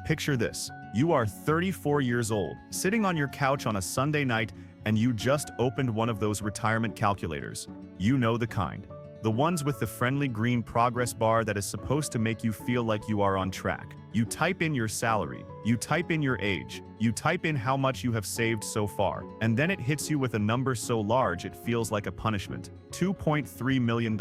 Picture this. You are 34 years old, sitting on your couch on a Sunday night, and you just opened one of those retirement calculators. You know the kind. The ones with the friendly green progress bar that is supposed to make you feel like you are on track. You type in your salary, you type in your age, you type in how much you have saved so far, and then it hits you with a number so large it feels like a punishment. $2.3 million.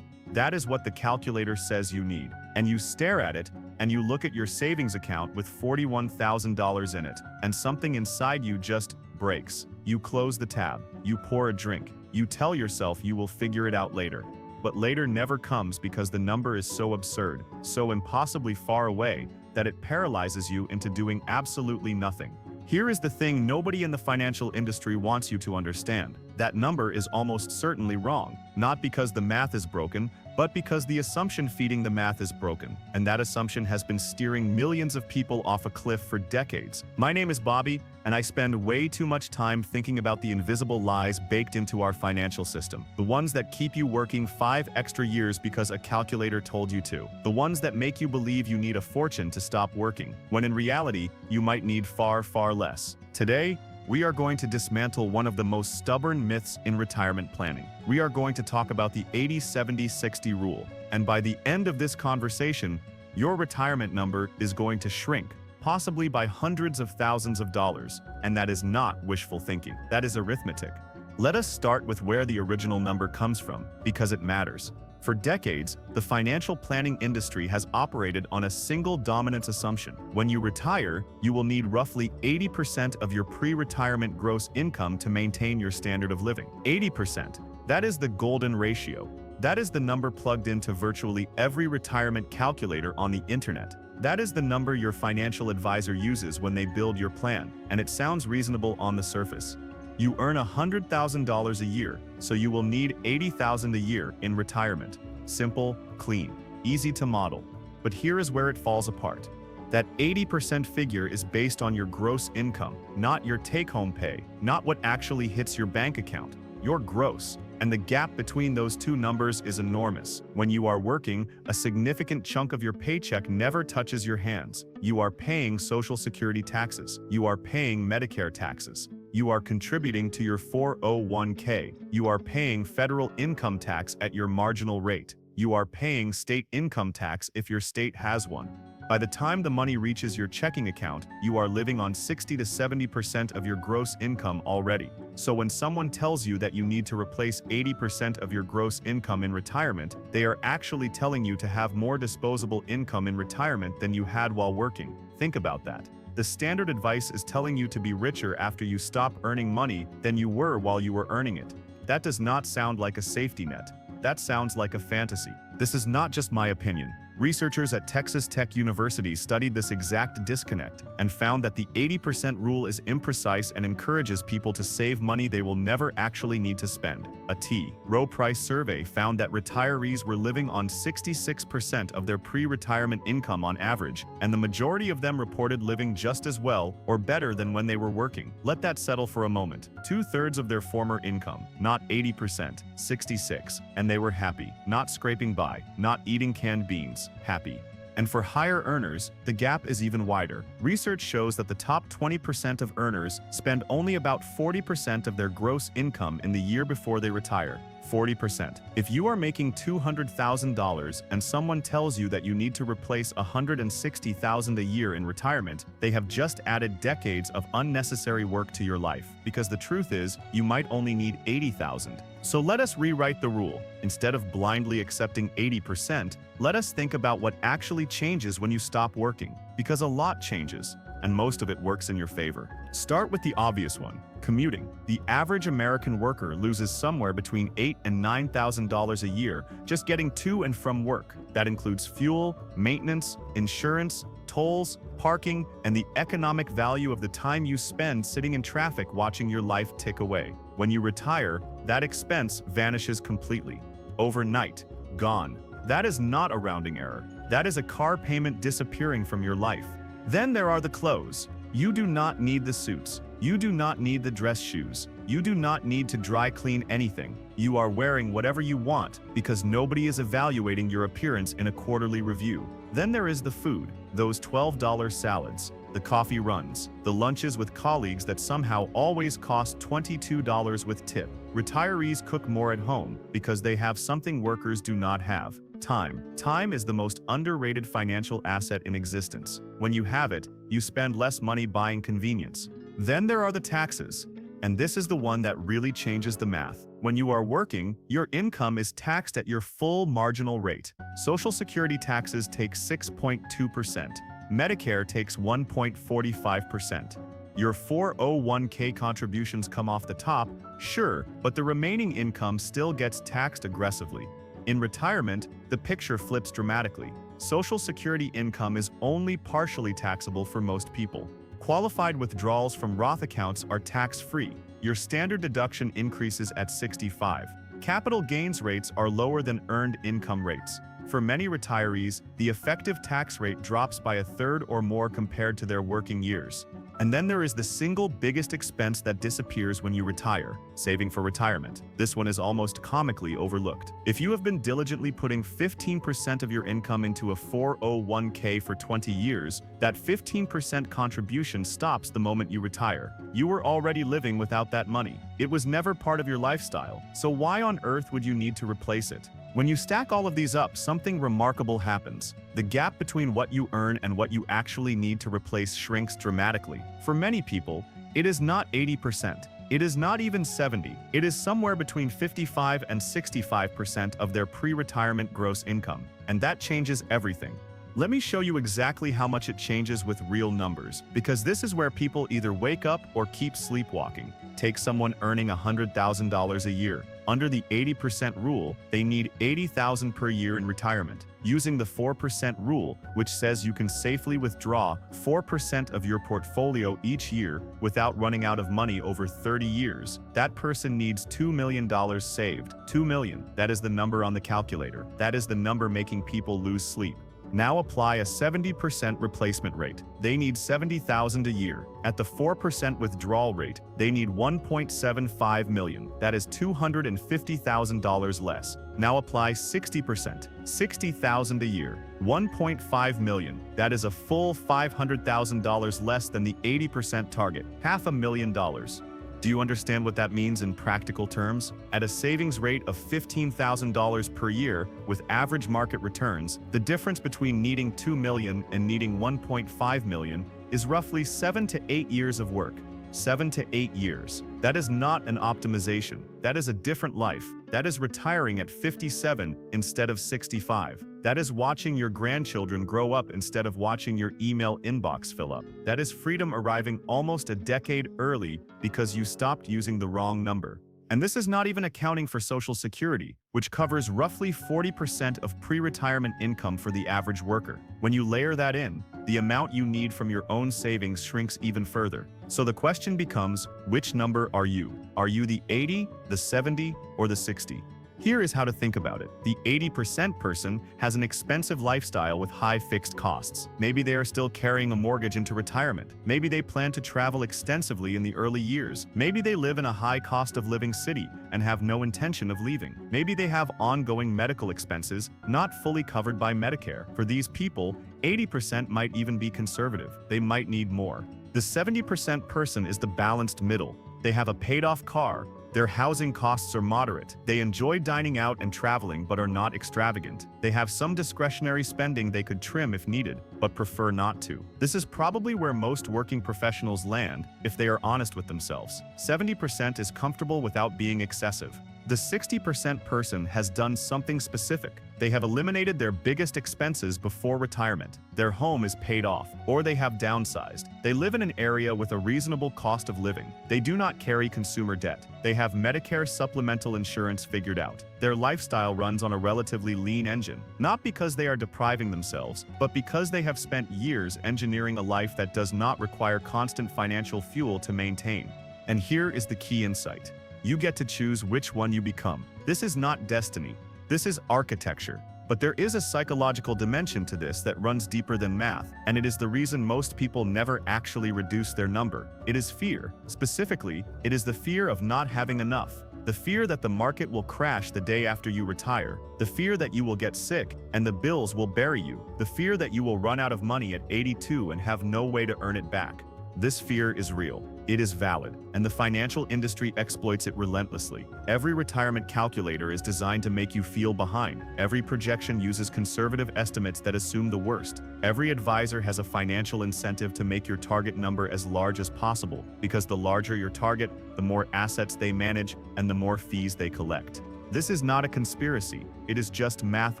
That is what the calculator says you need. And you stare at it, and you look at your savings account with $41,000 in it, and something inside you just breaks. You close the tab, you pour a drink, you tell yourself you will figure it out later. But later never comes because the number is so absurd, so impossibly far away, that it paralyzes you into doing absolutely nothing. Here is the thing nobody in the financial industry wants you to understand. That number is almost certainly wrong, not because the math is broken, but because the assumption feeding the math is broken, and that assumption has been steering millions of people off a cliff for decades. My name is Bobby, and I spend way too much time thinking about the invisible lies baked into our financial system. The ones that keep you working 5 extra years because a calculator told you to. The ones that make you believe you need a fortune to stop working, when in reality, you might need far, far less. Today, we are going to dismantle one of the most stubborn myths in retirement planning. We are going to talk about the 80-70-60 rule. And by the end of this conversation, your retirement number is going to shrink, possibly by hundreds of thousands of dollars. And that is not wishful thinking. That is arithmetic. Let us start with where the original number comes from, because it matters. For decades, the financial planning industry has operated on a single dominance assumption. When you retire, you will need roughly 80% of your pre-retirement gross income to maintain your standard of living. 80%. That is the golden ratio. That is the number plugged into virtually every retirement calculator on the internet. That is the number your financial advisor uses when they build your plan, and it sounds reasonable on the surface. You earn $100,000 a year, so you will need $80,000 a year in retirement. Simple, clean, easy to model. But here is where it falls apart. That 80% figure is based on your gross income, not your take-home pay, not what actually hits your bank account, your gross. And the gap between those two numbers is enormous. When you are working, a significant chunk of your paycheck never touches your hands. You are paying Social Security taxes. You are paying Medicare taxes. You are contributing to your 401k. You are paying federal income tax at your marginal rate. You are paying state income tax if your state has one. By the time the money reaches your checking account, you are living on 60 to 70% of your gross income already. So when someone tells you that you need to replace 80% of your gross income in retirement, they are actually telling you to have more disposable income in retirement than you had while working. Think about that. The standard advice is telling you to be richer after you stop earning money than you were while you were earning it. That does not sound like a safety net. That sounds like a fantasy. This is not just my opinion. Researchers at Texas Tech University studied this exact disconnect and found that the 80% rule is imprecise and encourages people to save money they will never actually need to spend. A T. Rowe Price survey found that retirees were living on 66% of their pre-retirement income on average, and the majority of them reported living just as well or better than when they were working. Let that settle for a moment. 2/3 of their former income, not 80%, 66, and they were happy, not scraping by, not eating canned beans. Happy. And for higher earners, the gap is even wider. Research shows that the top 20% of earners spend only about 40% of their gross income in the year before they retire. 40%. If you are making $200,000 and someone tells you that you need to replace $160,000 a year in retirement, they have just added decades of unnecessary work to your life, because the truth is, you might only need $80,000. So let us rewrite the rule. Instead of blindly accepting 80%, let us think about what actually changes when you stop working, because a lot changes, and most of it works in your favor. Start with the obvious one, commuting. The average American worker loses somewhere between $8,000 and $9,000 a year just getting to and from work. That includes fuel, maintenance, insurance, tolls, parking, and the economic value of the time you spend sitting in traffic watching your life tick away. When you retire, that expense vanishes completely. Overnight, gone. That is not a rounding error. That is a car payment disappearing from your life. Then there are the clothes. You do not need the suits. You do not need the dress shoes. You do not need to dry clean anything. You are wearing whatever you want because nobody is evaluating your appearance in a quarterly review. Then there is the food, those $12 salads, the coffee runs, the lunches with colleagues that somehow always cost $22 with tip. Retirees cook more at home because they have something workers do not have: time. Time is the most underrated financial asset in existence. When you have it, you spend less money buying convenience. Then there are the taxes. And this is the one that really changes the math. When you are working, your income is taxed at your full marginal rate. Social Security taxes take 6.2%. Medicare takes 1.45%. Your 401k contributions come off the top, sure, but the remaining income still gets taxed aggressively. In retirement, the picture flips dramatically. Social Security income is only partially taxable for most people. Qualified withdrawals from Roth accounts are tax-free. Your standard deduction increases at 65. Capital gains rates are lower than earned income rates. For many retirees, the effective tax rate drops by a third or more compared to their working years. And then there is the single biggest expense that disappears when you retire: saving for retirement. This one is almost comically overlooked. If you have been diligently putting 15% of your income into a 401k for 20 years, that 15% contribution stops the moment you retire. You were already living without that money. It was never part of your lifestyle, so why on earth would you need to replace it? When you stack all of these up, something remarkable happens. The gap between what you earn and what you actually need to replace shrinks dramatically. For many people, it is not 80%. It is not even 70%. It is somewhere between 55 and 65% of their pre-retirement gross income. And that changes everything. Let me show you exactly how much it changes with real numbers, because this is where people either wake up or keep sleepwalking. Take someone earning $100,000 a year. Under the 80% rule, they need $80,000 per year in retirement. Using the 4% rule, which says you can safely withdraw 4% of your portfolio each year without running out of money over 30 years, that person needs $2 million saved. 2 million, that is the number on the calculator. That is the number making people lose sleep. Now apply a 70% replacement rate. They need $70,000 a year. At the 4% withdrawal rate, they need $1.75 million. That is $250,000 less. Now apply 60%, $60,000 a year, $1.5 million. That is a full $500,000 less than the 80% target, $500,000. Do you understand what that means in practical terms? At a savings rate of $15,000 per year with average market returns, the difference between needing $2 million and needing $1.5 million is roughly 7 to 8 years of work. 7 to 8 years. That is not an optimization. That is a different life. That is retiring at 57 instead of 65. That is watching your grandchildren grow up instead of watching your email inbox fill up. That is freedom arriving almost a decade early because you stopped using the wrong number. And this is not even accounting for Social Security, which covers roughly 40% of pre-retirement income for the average worker. When you layer that in, the amount you need from your own savings shrinks even further. So the question becomes, which number are you? Are you the 80, the 70, or the 60? Here is how to think about it. The 80% person has an expensive lifestyle with high fixed costs. Maybe they are still carrying a mortgage into retirement. Maybe they plan to travel extensively in the early years. Maybe they live in a high cost of living city and have no intention of leaving. Maybe they have ongoing medical expenses not fully covered by Medicare. For these people, 80% might even be conservative. They might need more. The 70% person is the balanced middle. They have a paid-off car. Their housing costs are moderate. They enjoy dining out and traveling but are not extravagant. They have some discretionary spending they could trim if needed, but prefer not to. This is probably where most working professionals land if they are honest with themselves. 70% is comfortable without being excessive. The 60% person has done something specific. They have eliminated their biggest expenses before retirement. Their home is paid off, or they have downsized. They live in an area with a reasonable cost of living. They do not carry consumer debt. They have Medicare supplemental insurance figured out. Their lifestyle runs on a relatively lean engine, not because they are depriving themselves, but because they have spent years engineering a life that does not require constant financial fuel to maintain. And here is the key insight. You get to choose which one you become. This is not destiny. This is architecture. But there is a psychological dimension to this that runs deeper than math, and it is the reason most people never actually reduce their number. It is fear. Specifically, it is the fear of not having enough. The fear that the market will crash the day after you retire. The fear that you will get sick and the bills will bury you. The fear that you will run out of money at 82 and have no way to earn it back. This fear is real. It is valid, and the financial industry exploits it relentlessly. Every retirement calculator is designed to make you feel behind. Every projection uses conservative estimates that assume the worst. Every advisor has a financial incentive to make your target number as large as possible, because the larger your target, the more assets they manage and the more fees they collect. This is not a conspiracy. It is just math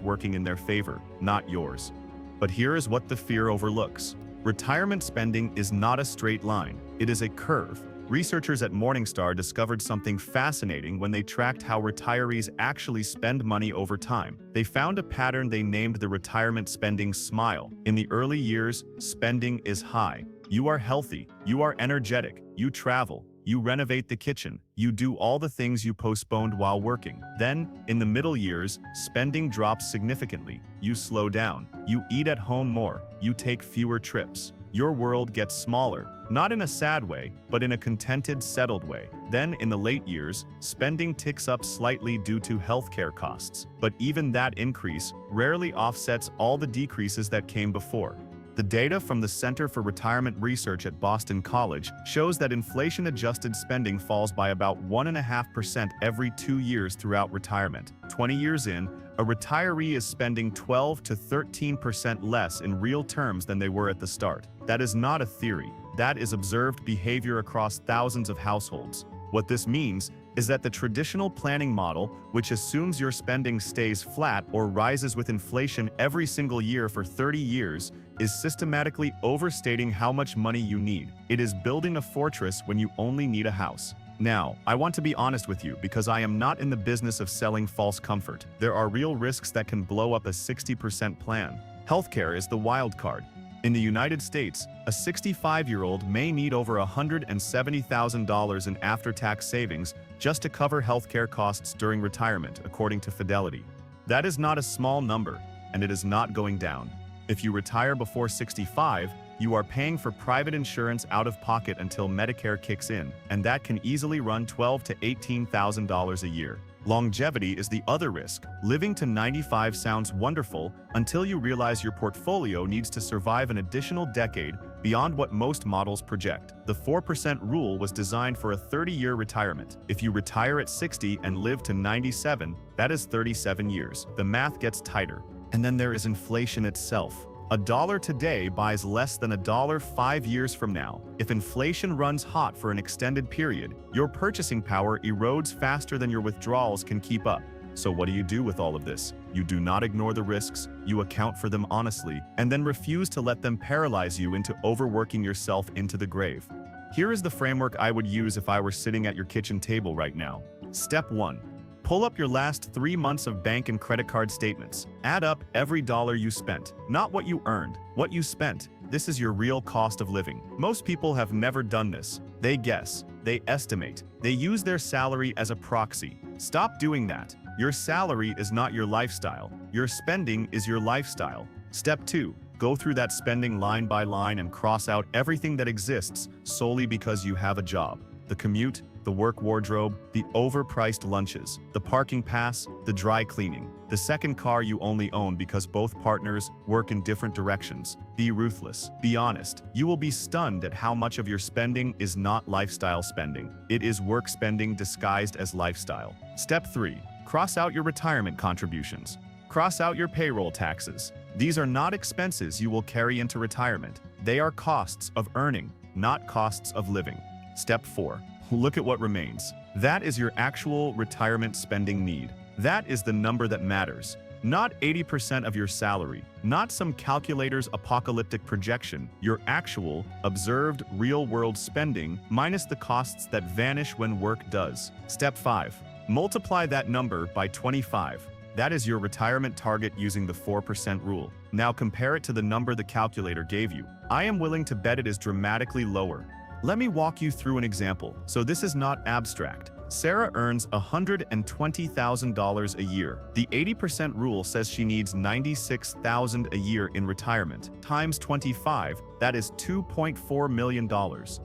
working in their favor, not yours. But here is what the fear overlooks. Retirement spending is not a straight line, it is a curve. Researchers at Morningstar discovered something fascinating when they tracked how retirees actually spend money over time. They found a pattern they named the retirement spending smile. In the early years, spending is high. You are healthy, you are energetic, you travel, you renovate the kitchen, you do all the things you postponed while working. Then, in the middle years, spending drops significantly. You slow down, you eat at home more, you take fewer trips. Your world gets smaller, not in a sad way, but in a contented, settled way. Then, in the late years, spending ticks up slightly due to healthcare costs. But even that increase rarely offsets all the decreases that came before. The data from the Center for Retirement Research at Boston College shows that inflation-adjusted spending falls by about 1.5% every 2 years throughout retirement. 20 years in, a retiree is spending 12 to 13% less in real terms than they were at the start. That is not a theory. That is observed behavior across thousands of households. What this means is that the traditional planning model, which assumes your spending stays flat or rises with inflation every single year for 30 years, is systematically overstating how much money you need. It is building a fortress when you only need a house. Now, I want to be honest with you because I am not in the business of selling false comfort. There are real risks that can blow up a 60% plan. Healthcare is the wild card. In the United States, a 65-year-old may need over $170,000 in after-tax savings just to cover healthcare costs during retirement, according to Fidelity. That is not a small number, and it is not going down. If you retire before 65, you are paying for private insurance out of pocket until Medicare kicks in, and that can easily run $12,000 to $18,000 a year. Longevity is the other risk. Living to 95 sounds wonderful until you realize your portfolio needs to survive an additional decade beyond what most models project. The 4% rule was designed for a 30-year retirement. If you retire at 60 and live to 97, that is 37 years. The math gets tighter. And then there is inflation itself. $1 today buys less than $1 5 years from now. If inflation runs hot for an extended period, your purchasing power erodes faster than your withdrawals can keep up. So what do you do with all of this? You do not ignore the risks, you account for them honestly, and then refuse to let them paralyze you into overworking yourself into the grave. Here is the framework I would use if I were sitting at your kitchen table right now. Step 1. Pull up your last 3 months of bank and credit card statements. Add up every dollar you spent, not what you earned, what you spent. This is your real cost of living. Most people have never done this. They guess, they estimate, they use their salary as a proxy. Stop doing that. Your salary is not your lifestyle. Your spending is your lifestyle. Step 2. Go through that spending line by line and cross out everything that exists solely because you have a job. The commute, the work wardrobe, the overpriced lunches, the parking pass, the dry cleaning, the second car you only own because both partners work in different directions. Be ruthless. Be honest. You will be stunned at how much of your spending is not lifestyle spending. It is work spending disguised as lifestyle. Step 3. Cross out your retirement contributions. Cross out your payroll taxes. These are not expenses you will carry into retirement. They are costs of earning, not costs of living. Step 4. Look at what remains. That is your actual retirement spending need. That is the number that matters. Not 80% of your salary, not some calculator's apocalyptic projection, your actual, observed, real-world spending minus the costs that vanish when work does. Step 5. Multiply that number by 25. That is your retirement target using the 4% rule. Now compare it to the number the calculator gave you. I am willing to bet it is dramatically lower. Let me walk you through an example. So this is not abstract. Sarah earns $120,000 a year. The 80% rule says she needs $96,000 a year in retirement. Times 25, that is $2.4 million.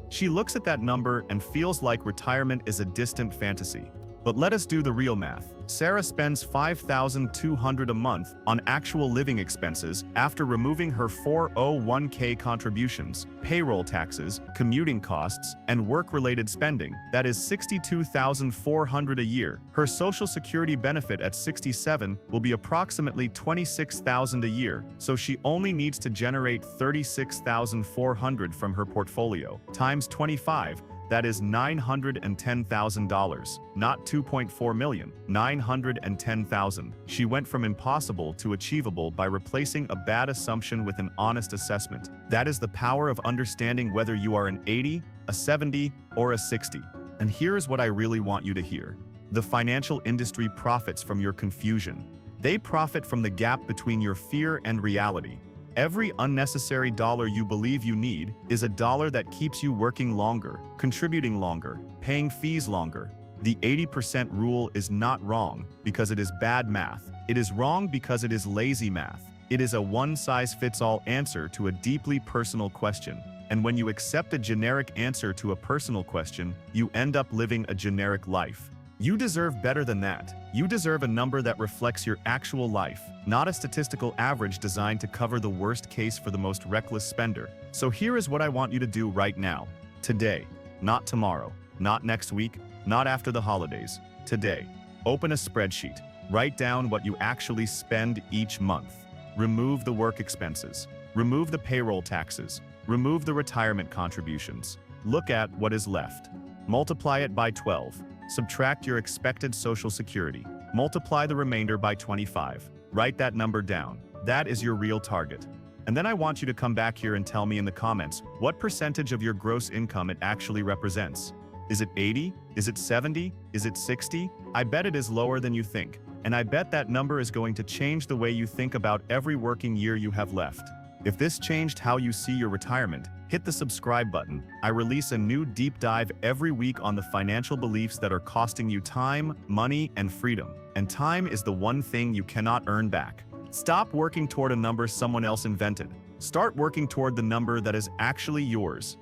She looks at that number and feels like retirement is a distant fantasy. But let us do the real math. Sarah spends $5,200 a month on actual living expenses after removing her 401k contributions, payroll taxes, commuting costs, and work-related spending. That is $62,400 a year. Her Social Security benefit at 67 will be approximately $26,000 a year, so she only needs to generate $36,400 from her portfolio. Times 25, that is $910,000, not $2.4 million, $910,000. She went from impossible to achievable by replacing a bad assumption with an honest assessment. That is the power of understanding whether you are an 80, a 70, or a 60. And here's what I really want you to hear. The financial industry profits from your confusion. They profit from the gap between your fear and reality. Every unnecessary dollar you believe you need is a dollar that keeps you working longer, contributing longer, paying fees longer. The 80% rule is not wrong because it is bad math. It is wrong because it is lazy math. It is a one-size-fits-all answer to a deeply personal question. And when you accept a generic answer to a personal question, you end up living a generic life. You deserve better than that. You deserve a number that reflects your actual life, not a statistical average designed to cover the worst case for the most reckless spender. So here is what I want you to do right now. Today, not tomorrow, not next week, not after the holidays. Today, open a spreadsheet. Write down what you actually spend each month. Remove the work expenses. Remove the payroll taxes. Remove the retirement contributions. Look at what is left. Multiply it by 12. Subtract your expected Social Security. Multiply the remainder by 25. Write that number down. That is your real target. And then I want you to come back here and tell me in the comments what percentage of your gross income it actually represents. Is it 80? Is it 70? Is it 60? I bet it is lower than you think. And I bet that number is going to change the way you think about every working year you have left. If this changed how you see your retirement, hit the subscribe button. I release a new deep dive every week on the financial beliefs that are costing you time, money, and freedom. And time is the one thing you cannot earn back. Stop working toward a number someone else invented. Start working toward the number that is actually yours.